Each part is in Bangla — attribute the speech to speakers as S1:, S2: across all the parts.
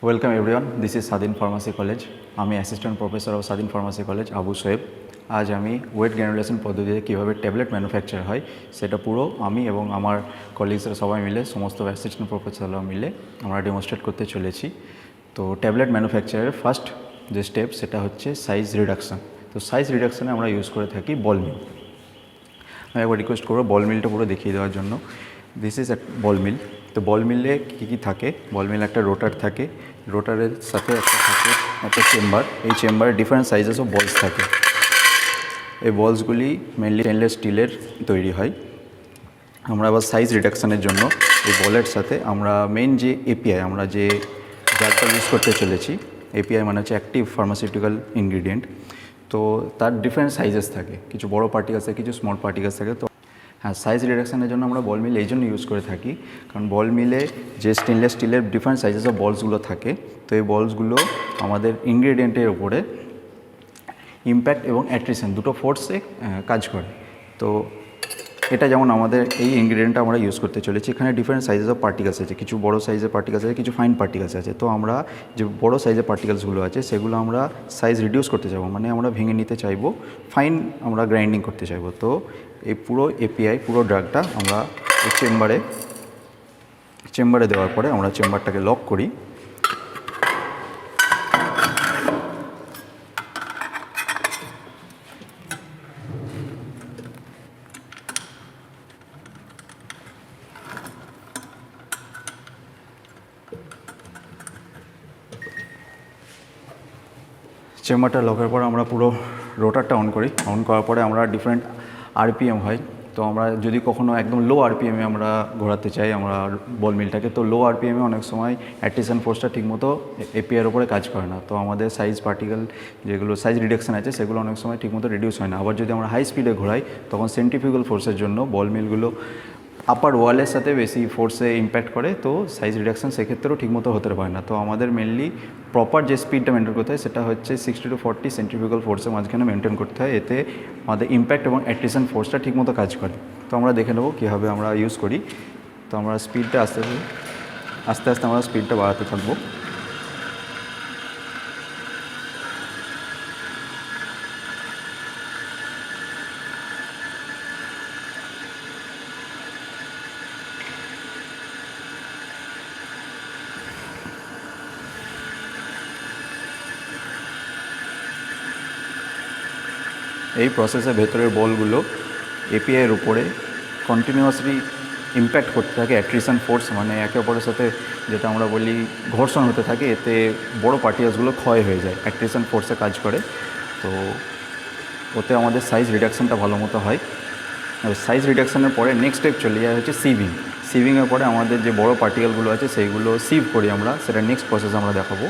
S1: ওয়েলকাম এভরিওয়ান, দিস ইজ স্বাধীন ফার্মাসি কলেজ। আমি অ্যাসিস্ট্যান্ট প্রফেসর অফ স্বাধীন ফার্মাসি কলেজ আবু সোয়েব। আজ আমি ওয়েট গ্র্যানুলেশন পদ্ধতিতে কীভাবে ট্যাবলেট ম্যানুফ্যাকচার হয় সেটা পুরো আমি এবং আমার কলিগসরা সবাই মিলে, সমস্ত অ্যাসিস্ট্যান্ট প্রফেসররা মিলে আমরা ডেমনস্ট্রেট করতে চলেছি। তো ট্যাবলেট ম্যানুফ্যাকচারের ফার্স্ট যে স্টেপ সেটা হচ্ছে সাইজ রিডাকশান। তো সাইজ রিডাকশানে আমরা ইউজ করে থাকি বল মিল। আমি একবার রিকোয়েস্ট করবো বল মিলটা পুরো দেখিয়ে দেওয়ার জন্য। দিস ইজ বল মিল। তো বল মিলে কী থাকে, বল মিলে একটা রোটার থাকে, রোটারের সাথে একটা চেম্বার। এই চেম্বারে ডিফারেন্ট সাইজেস অফ বলস থাকে। এই বলসগুলি মেনলি স্টেনলেস স্টিলের তৈরি হয়। আমরা আবার সাইজ রিডাকশানের জন্য এই বলের সাথে আমরা মেন যে এপিআই, আমরা যে ড্রাগটা ইউজ করতে চলেছি, এপিআই মানে হচ্ছে অ্যাক্টিভ ফার্মাসিউটিক্যাল ইনগ্রিডিয়েন্ট। তো তার ডিফারেন্ট সাইজেস থাকে, কিছু বড় পার্টিকেলস থাকে, কিছু স্মল পার্টিকেলস থাকে। তো হ্যাঁ, সাইজ রিডাকশানের জন্য আমরা বল মিল এই জন্য ইউজ করে থাকি, কারণ বল মিলে যে স্টেনলেস স্টিলের ডিফারেন্ট সাইজেস অফ বলসগুলো থাকে, তো এই বলসগুলো আমাদের ইনগ্রিডিয়েন্টের উপরে ইম্প্যাক্ট এবং অ্যাট্রিশন দুটো ফোর্সে কাজ করে। তো এটা যেমন আমাদের এই ইনগ্রিডিয়েন্টটা আমরা ইউজ করতে চলেছি। এখানে ডিফারেন্ট সাইজেস অফ পার্টিকেলস আছে, কিছু বড় সাইজের পার্টিকেলস আছে, কিছু ফাইন পার্টিকেলস আছে। তো আমরা যে বড় সাইজের পার্টিকেলসগুলো আছে সেগুলো আমরা সাইজ রিডিউস করতে চাইবো, মানে আমরা ভেঙে নিতে চাইবো, ফাইন আমরা গ্রাইন্ডিং করতে চাইবো। তো এই পুরো এপিআই, পুরো ড্রাগটা আমরা এই চেম্বারে দেওয়ার পরে আমরা চেম্বারটাকে লক করি। চেম্বারটা লকের পর আমরা পুরো রোটারটা অন করি। অন করার পরে আমরা ডিফারেন্ট আরপিএম হয়। তো আমরা যদি কখনো একদম লো আরপিএমে আমরা ঘোরাতে চাই আমরা বল মিলটাকে, তো লো আরপিএমে অনেক সময় অ্যাট্রিশন ফোর্সটা ঠিকমতো এপিআইয়ের উপরে কাজ করে না। তো আমাদের সাইজ পার্টিকেল যেগুলো সাইজ রিডাকশান আছে সেগুলো অনেক সময় ঠিকমতো রিডিউস হয় না। আবার যদি আমরা হাই স্পিডে ঘোরাই তখন সেন্ট্রিফিউগাল ফোর্সের জন্য বল মিলগুলো আপার ওয়ালের সাথে বেশি ফোর্সে ইম্প্যাক্ট করে, তো সাইজ রিডাকশান সেক্ষেত্রেও ঠিকমতো হতে পারে না। তো আমাদের মেনলি প্রপার যে স্পিডটা মেনটেন করতে হয় সেটা হচ্ছে 60 to 40 সেন্ট্রিফিউগাল ফোর্সের মাঝখানে মেনটেন করতে হয়। এতে আমাদের ইম্প্যাক্ট এবং অ্যাট্রিশন ফোর্সটা ঠিকমতো কাজ করে। তো আমরা দেখে নেবো কীভাবে আমরা ইউজ করি। তো আমরা স্পিডটা আস্তে আস্তে আমরা স্পিডটা বাড়াতে থাকবো। এই প্রসেসের ভেতরের বলগুলো এপিআইয়ের উপরে কন্টিনিউয়াসলি ইম্প্যাক্ট করতে থাকে অ্যাট্রিশন ফোর্স, মানে একে অপরের সাথে যেটা আমরা বলি ঘর্ষণ হতে থাকে। এতে বড় পার্টিকেলসগুলো ক্ষয় হয়ে যায়, অ্যাট্রিশন ফোর্সে কাজ করে। তো ওতে আমাদের সাইজ রিডাকশানটা ভালো মতো হয়। আর সাইজ রিডাকশানের পরে নেক্সট স্টেপ চলে যায় হচ্ছে সিভিং। সিভিংয়ের পরে আমাদের যে বড় পার্টিকেলগুলো আছে সেইগুলো সিভ করি আমরা, সেটা নেক্সট প্রসেস আমরা দেখাবো।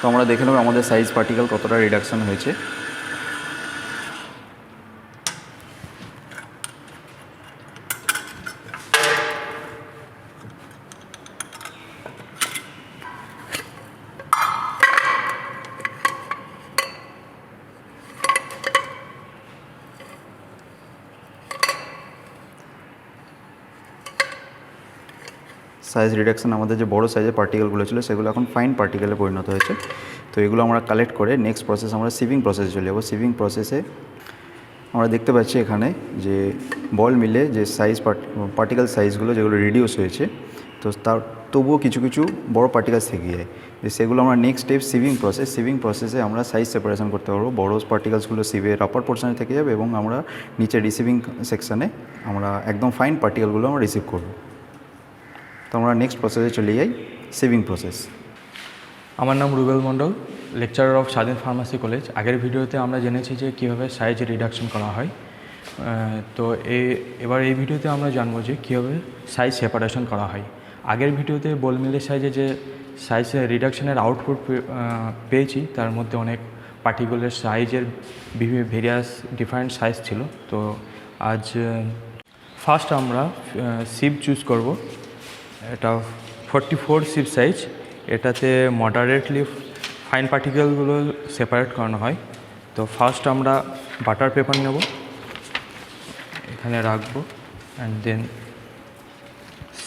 S1: তো আমরা দেখে নেব আমাদের সাইজ পার্টিকেল কতটা রিডাকশান হয়েছে। সাইজ রিডাকশান আমাদের যে বড় সাইজের পার্টিকেলগুলো ছিল সেগুলো এখন ফাইন পার্টিকেলে পরিণত হয়েছে। তো এগুলো আমরা কালেক্ট করে নেক্সট প্রসেস আমরা সিভিং প্রসেসে চলে যাবো। সিভিং প্রসেসে আমরা দেখতে পাচ্ছি এখানে যে বল মিলে যে সাইজ পার্টিকেল সাইজগুলো যেগুলো রিডিউস হয়েছে, তো তার তবুও কিছু কিছু বড় পার্টিকেলস থেকে যায়। সেগুলো আমরা নেক্সট স্টেপ সিভিং প্রসেসে আমরা সাইজ সেপারেশন করতে পারবো। বড় পার্টিকেলসগুলো সিভের আপার পোর্শনে থেকে যাবে এবং আমরা নিচে রিসিভিং সেকশানে আমরা একদম ফাইন পার্টিকেলগুলো আমরা রিসিভ করবো। তো আমরা নেক্সট প্রসেসে চলে যাই, সিভিং প্রসেস।
S2: আমার নাম রুবেল মণ্ডল, লেকচারার অফ স্বাধীন ফার্মাসি কলেজ। আগের ভিডিওতে আমরা জেনেছি যে কীভাবে সাইজ রিডাকশন করা হয়। তো এবার এই ভিডিওতে আমরা জানবো যে কীভাবে সাইজ সেপারেশন করা হয়। আগের ভিডিওতে বল মিলের সাইজে যে সাইজ রিডাকশনের আউটপুট পেয়েছি তার মধ্যে অনেক পার্টিকুলার সাইজের ভেরিয়াস ডিফারেন্ট সাইজ ছিল। তো আজ ফার্স্ট আমরা সিভ চুজ করব। এটা 44 সিভ সাইজ। এটাতে মডারেটলি ফাইন পার্টিকেলগুলো সেপারেট করানো হয়। তো ফার্স্ট আমরা বাটার পেপার নেব, এখানে রাখবো, অ্যান্ড দেন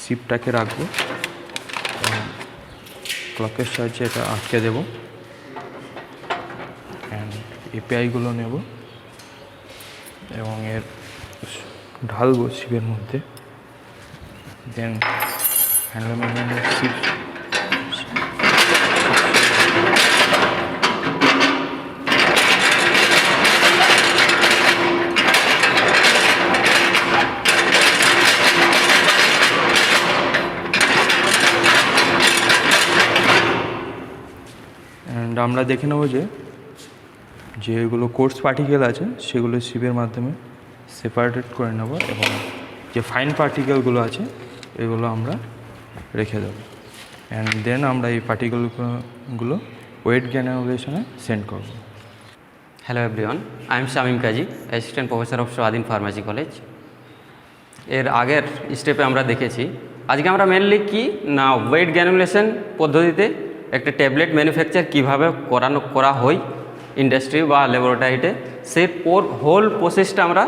S2: সিপটাকে রাখবো, ক্লকের সাহায্যে এটা আটকে দেবো, অ্যান্ড এপিআইগুলো নেব এবং এর ঢালবো সিপের মধ্যে, দেন হ্যান্ডলুমের সিপ অ্যান্ড আমরা দেখে নেব যেগুলো কোর্স পার্টিকেল আছে সেগুলো সিপের মাধ্যমে সেপারেটেড করে নেব এবং যে ফাইন পার্টিকেলগুলো আছে এগুলো আমরা রেখে দেবো, অ্যান্ড দেন আমরা এই পার্টিকেলগুলো ওয়েট গ্র্যানুলেশনে সেন্ড করব।
S3: Hello everyone, I am Shamim Kaji, Assistant Professor of Swadhin Pharmacy College. এর আগের স্টেপে আমরা দেখেছি, আজকে আমরা মেনলি কি না ওয়েট গ্র্যানুলেশন পদ্ধতিতে একটা ট্যাবলেট ম্যানুফ্যাকচার কীভাবে করা হয় ইন্ডাস্ট্রি বা ল্যাবরেটরিতে, সেই হোল প্রসেসটা আমরা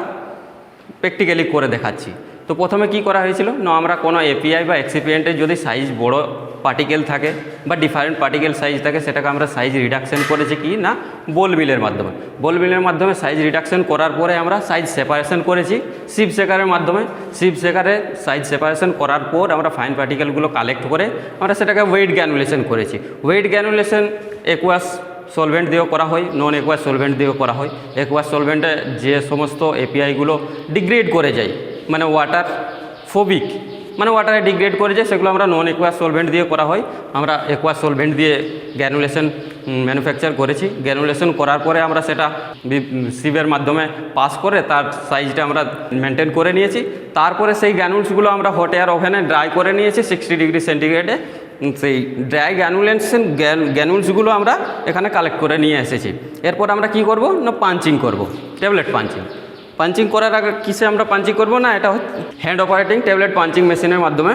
S3: প্র্যাকটিক্যালি করে দেখাচ্ছি। তো প্রথমে কি করা হয়েছিল না, আমরা কোনো এপিআই বা এক্সিপিয়েন্টের যদি সাইজ বড় পার্টিকেল থাকে বা ডিফারেন্ট পার্টিকেল সাইজ থাকে, সেটাকে আমরা সাইজ রিডাকশন করেছি কি না বল মিলের মাধ্যমে। বল মিলের মাধ্যমে সাইজ রিডাকশন করার পরে আমরা সাইজ সেপারেশন করেছি সিপ শেকারের মাধ্যমে। সিপ শেকারে সাইজ সেপারেশন করার পর আমরা ফাইন পার্টিকেলগুলো কালেক্ট করে আমরা সেটাকে ওয়েট গ্র্যানুলেশন করেছি। ওয়েট গ্র্যানুলেশন একুয়াস সলভেন্ট দিয়েও করা হয়, নন একুয়াস সলভেন্ট দিয়েও করা হয়। একুয়াস সলভেন্টে যে সমস্ত এপিআইগুলো ডিগ্রেড করে যায়, মানে ওয়াটার ফোবিক, মানে ওয়াটারে ডিগ্রেড করে যায়, সেগুলো আমরা নন একুয়াস সলভেন্ট দিয়ে করা হয়। আমরা একুয়াস সলভেন্ট দিয়ে গ্র্যানুলেশন ম্যানুফ্যাকচার করেছি। গ্র্যানুলেশন করার পরে আমরা সেটা সিপের মাধ্যমে পাস করে তার সাইজটা আমরা মেনটেন করে নিয়েছি। তারপরে সেই গ্র্যানুলসগুলো আমরা হট এয়ার ওভেনে ড্রাই করে নিয়েছি 60 ডিগ্রি সেন্টিগ্রেডে। সেই ড্রাই গ্র্যানুলসগুলো আমরা এখানে কালেক্ট করে নিয়ে এসেছি। এরপর আমরা কি করব না পাঞ্চিং করব, ট্যাবলেট পাঞ্চিং। পাঞ্চিং করার আগে কিসে আমরা পাঞ্চিং করব না, এটা হ্যান্ড অপারেটিং ট্যাবলেট পাঞ্চিং মেশিনের মাধ্যমে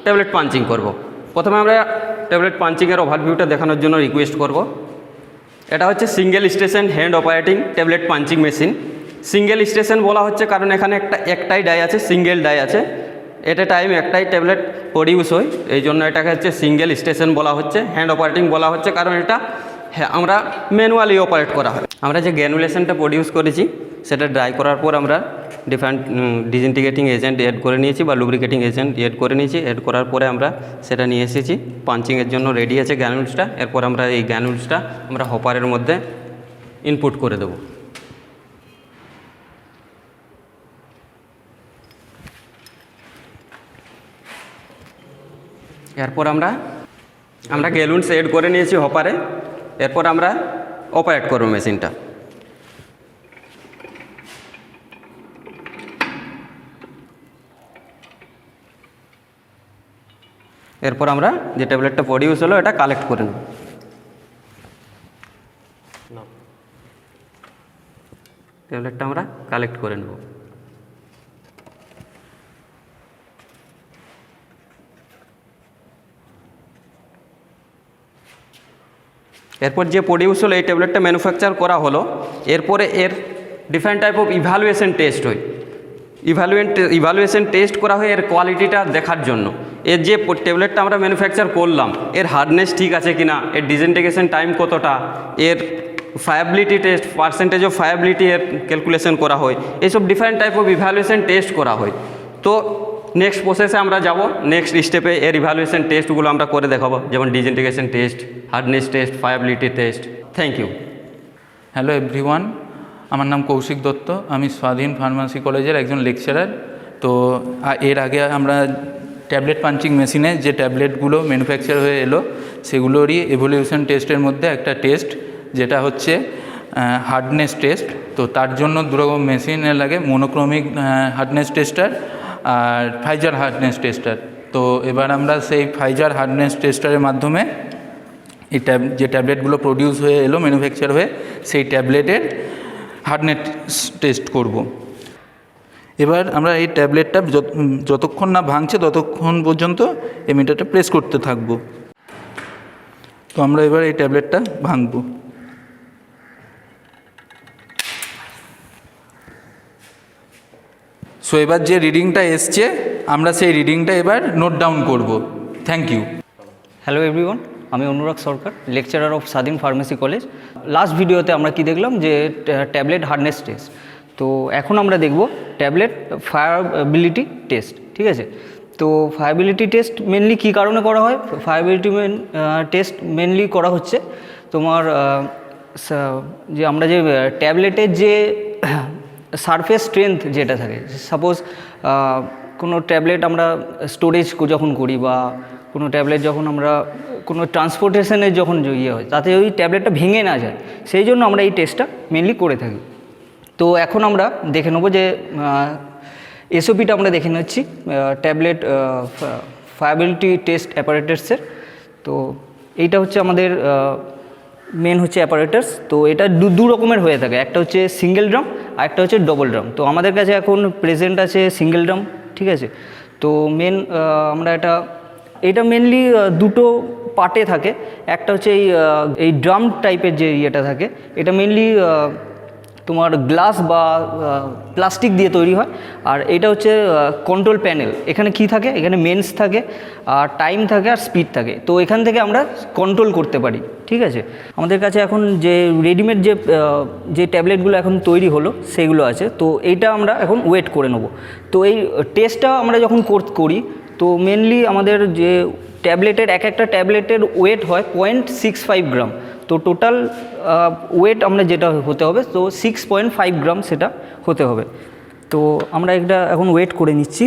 S3: ট্যাবলেট পাঞ্চিং করব। প্রথমে আমরা ট্যাবলেট পাঞ্চিংয়ের ওভারভিউটা দেখানোর জন্য রিকোয়েস্ট করব। এটা হচ্ছে single station hand operating tablet punching machine. Single station বলা হচ্ছে কারণ এখানে একটাই ডাই আছে, সিঙ্গেল ডাই আছে, এট এ টাইম একটাই ট্যাবলেট প্রডিউস হয়, এই জন্য এটাকে হচ্ছে সিঙ্গেল স্টেশন বলা হচ্ছে। হ্যান্ড অপারেটিং বলা হচ্ছে কারণ এটা আমরা ম্যানুয়ালি অপারেট করা হয়। আমরা যে গ্র্যানুলেশনটা প্রডিউস করেছি সেটা ড্রাই করার পর আমরা ডিফারেন্ট ডিসইন্টিগ্রেটিং এজেন্ট এড করে নিয়েছি বা লুব্রিকেটিং এজেন্ট এড করে নিয়েছি। এড করার পরে আমরা সেটা নিয়ে এসেছি পাঞ্চিংয়ের জন্য রেডি আছে গ্র্যানুলসটা। এরপর আমরা এই গ্র্যানুলসটা আমরা হপারের মধ্যে ইনপুট করে দেবো। এরপর আমরা গ্র্যানুলস এড করে নিয়েছি হপারে। এরপর আমরা অপারেট করব মেশিনটা। এরপর আমরা যে ট্যাবলেটটা প্রডিউস হলো এটা কালেক্ট করে নেব। ট্যাবলেটটা আমরা কালেক্ট করে নেব। এরপর যে প্রডিউস হলো এই ট্যাবলেটটা ম্যানুফ্যাকচার করা হলো। এরপরে এর different type of evaluation test হয়। ইভ্যালুয়েশন টেস্ট করা হয় এর কোয়ালিটিটা দেখার জন্য। এর যে ট্যাবলেটটা আমরা ম্যানুফ্যাকচার করলাম এর হার্ডনেস ঠিক আছে কিনা, এর ডিসইন্টিগ্রেশন টাইম কতটা, এর ফায়াবিলিটি টেস্ট, পার্সেন্টেজ অফ ফায়াবিলিটি এর ক্যালকুলেশন করা হয়। এইসব different type of evaluation test করা হয়। তো নেক্সট প্রসেসে আমরা যাব, নেক্সট স্টেপে এর ইভ্যালুয়েশন টেস্টগুলো আমরা করে দেখাবো, যেমন disintegration test, hardness test, friability test. Thank you.
S4: Hello everyone, আমার নাম কৌশিক দত্ত, আমি স্বাধীন ফার্মাসি কলেজের একজন লেকচারার। তো এর আগে আমরা ট্যাবলেট পাঞ্চিং মেশিনে যে ট্যাবলেটগুলো ম্যানুফ্যাকচার হয়ে এলো সেগুলোরই এভলিউশন টেস্টের মধ্যে একটা টেস্ট যেটা হচ্ছে হার্ডনেস টেস্ট। তো তার জন্য দুরকম মেশিনে লাগে, মোনোক্রোমিক হার্ডনেস টেস্টার আর ফাইজার হার্ডনেস টেস্টার। তো এবার আমরা সেই ফাইজার হার্ডনেস টেস্টারের মাধ্যমে এই যে ট্যাবলেটগুলো প্রডিউস হয়ে এলো ম্যানুফ্যাকচার হয়ে সেই ট্যাবলেটের হার্ডনেস টেস্ট করব। এবার আমরা এই ট্যাবলেটটা যতক্ষণ না ভাঙছে ততক্ষণ পর্যন্ত এই মিটারটা প্রেস করতে থাকব। তো আমরা এবার এই ট্যাবলেটটা ভাঙব। সো এবার যে রিডিংটা এসছে আমরা সেই রিডিংটা এবার নোট ডাউন করব। Thank you.
S5: হ্যালো এভরিওয়ান, আমি Anurag Sarkar, lecturer of Swadhin pharmacy college. Last ভিডিওতে আমরা কি দেখলাম যে ট্যাবলেট হার্ডনেস টেস্ট। তো এখন আমরা দেখব ট্যাবলেট ফায়ারবিলিটি টেস্ট। ঠিক আছে, তো ফায়ারবিলিটি টেস্ট মেনলি কী কারণে করা হয়? ফায়ারবিলিটি টেস্ট মেনলি করা হচ্ছে তোমার যে আমরা যে ট্যাবলেটের যে সারফেস স্ট্রেংথ যেটা থাকে, সাপোজ কোনো ট্যাবলেট আমরা স্টোরেজ যখন করি বা কোনো ট্যাবলেট যখন আমরা কোনো ট্রান্সপোর্টেশনের যখন ইয়ে হয়, তাতে ওই ট্যাবলেটটা ভেঙে না যায়, সেই জন্য আমরা এই টেস্টটা মেনলি করে থাকি। তো এখন আমরা দেখে নেবো যে এসওপিটা আমরা দেখে নিচ্ছি ট্যাবলেট ফায়ারবিলিটি টেস্ট অ্যাপারেটাসের। তো এইটা হচ্ছে আমাদের মেন হচ্ছে অ্যাপারেটাস। তো এটা দু রকমের হয়ে থাকে, একটা হচ্ছে সিঙ্গেল ড্রাম আর একটা হচ্ছে ডবল ড্রাম। তো আমাদের কাছে এখন প্রেজেন্ট আছে সিঙ্গেল ড্রাম। ঠিক আছে, তো আমরা এটা মেনলি দুটো পার্টে থাকে। একটা হচ্ছে এই ড্রাম টাইপের যে ইয়েটা থাকে, এটা মেনলি তোমার গ্লাস বা প্লাস্টিক দিয়ে তৈরি হয়। আর এটা হচ্ছে কন্ট্রোল প্যানেল। এখানে কি থাকে? এখানে মেন্স থাকে আর টাইম থাকে আর স্পিড থাকে। তো এখান থেকে আমরা কন্ট্রোল করতে পারি। ঠিক আছে, আমাদের কাছে এখন যে রেডিমেড যে ট্যাবলেটগুলো এখন তৈরি হলো সেগুলো আছে। তো এইটা আমরা এখন ওয়েট করে নেব। তো এই টেস্টটা আমরা যখন করি, তো মেনলি আমাদের যে ট্যাবলেটের একটা ট্যাবলেটের ওয়েট হয় 0.65 গ্রাম। তো টোটাল ওয়েট আমরা যেটা হতে হবে, তো 6.5 গ্রাম সেটা হতে হবে। তো আমরা এটা এখন ওয়েট করে নিচ্ছি।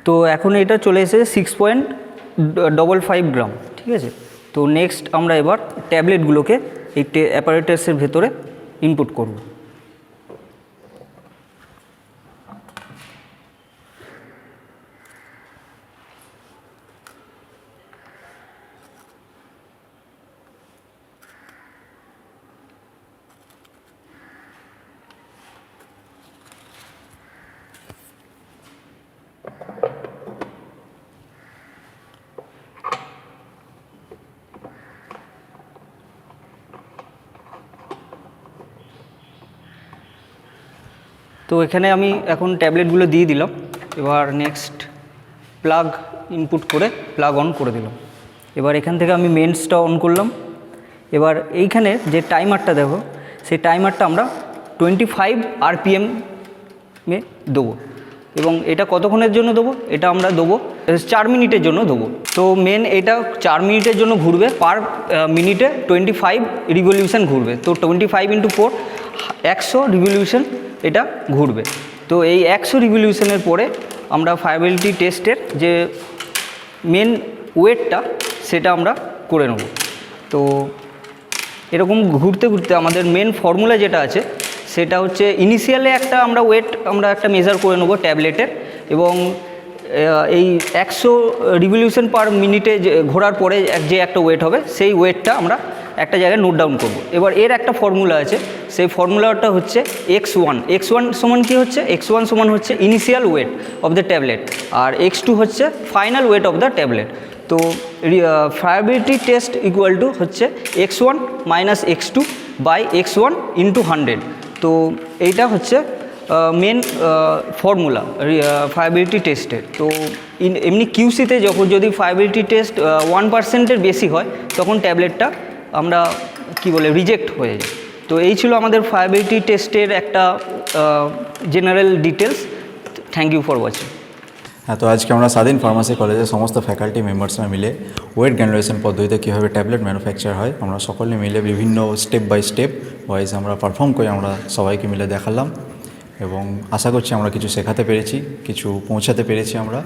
S5: তো এখন এটা চলে এসেছে 6.55 গ্রাম। ঠিক আছে, তো নেক্সট আমরা এবার ট্যাবলেটগুলোকে এই অ্যাপারেটাসের ভেতরে ইনপুট করব। তো এখানে আমি এখন ট্যাবলেটগুলো দিয়ে দিলাম। এবার নেক্সট প্লাগ ইনপুট করে প্লাগ অন করে দিলাম। এবার এখান থেকে আমি মেন্সটা অন করলাম। এবার এইখানে যে টাইমারটা দেখো, সেই টাইমারটা আমরা 25 RPM দেবো। এবং এটা কতক্ষণের জন্য দেবো? এটা আমরা দেবো 4 মিনিটের জন্য দেবো। তো এটা 4 মিনিটের জন্য ঘুরবে, পার মিনিটে 25 রিভলিউশন ঘুরবে। তো 25 × 4 100 রিভলিউশন এটা ঘুরবে। তো এই 100 রিভলিউশনের পরে আমরা ফায়ারবিলিটি টেস্টের যে মেন ওয়েটটা সেটা আমরা করে নেব। তো এরকম ঘুরতে ঘুরতে আমাদের মেন ফর্মুলা যেটা আছে সেটা হচ্ছে ইনিশিয়ালে আমরা একটা মেজার করে নেব ট্যাবলেটের, এবং এই 100 রিভলিউশন পার মিনিটে ঘোরার পরে যে একটা ওয়েট হবে, সেই ওয়েটটা আমরা একটা জায়গায় নোট ডাউন করব। এবার এর একটা ফর্মুলা আছে, সেই ফর্মুলাটা হচ্ছে x1 সমান কি হচ্ছে? x1 সমান হচ্ছে initial weight of the tablet, আর x2 হচ্ছে final weight of the tablet. তো ফায়ারবিলিটি টেস্ট ইকুয়াল টু হচ্ছে x1 - x2 বাই x1 × 100। তো এইটা হচ্ছে মেন ফর্মুলা ফায়ারবিলিটি টেস্টের। তো এমনি কিউসিতে যদি ফায়ারবিলিটি টেস্ট 1%-এর বেশি হয়, তখন ট্যাবলেটটা আমরা রিজেক্ট হয়ে যায়। তো এই ছিল আমাদের ফায়ারবিলিটি টেস্টের একটা general details. Thank you for watching.
S1: হ্যাঁ, তো আজকে আমরা স্বাধীন ফার্মাসি কলেজের সমস্ত ফ্যাকাল্টি মেম্বার্সরা মিলে ওয়েট গ্যানুলেশন পদ্ধতিতে কীভাবে ট্যাবলেট ম্যানুফ্যাকচার হয় আমরা সকলে মিলে বিভিন্ন স্টেপ বাই স্টেপ ওয়াইজ আমরা পারফর্ম করে আমরা সবাইকে মিলে দেখালাম, এবং আশা করছি আমরা কিছু শেখাতে পেরেছি, কিছু পৌঁছাতে পেরেছি। আমরা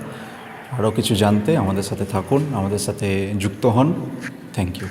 S1: আরও কিছু জানতে আমাদের সাথে থাকুন, আমাদের সাথে যুক্ত হন। Thank you.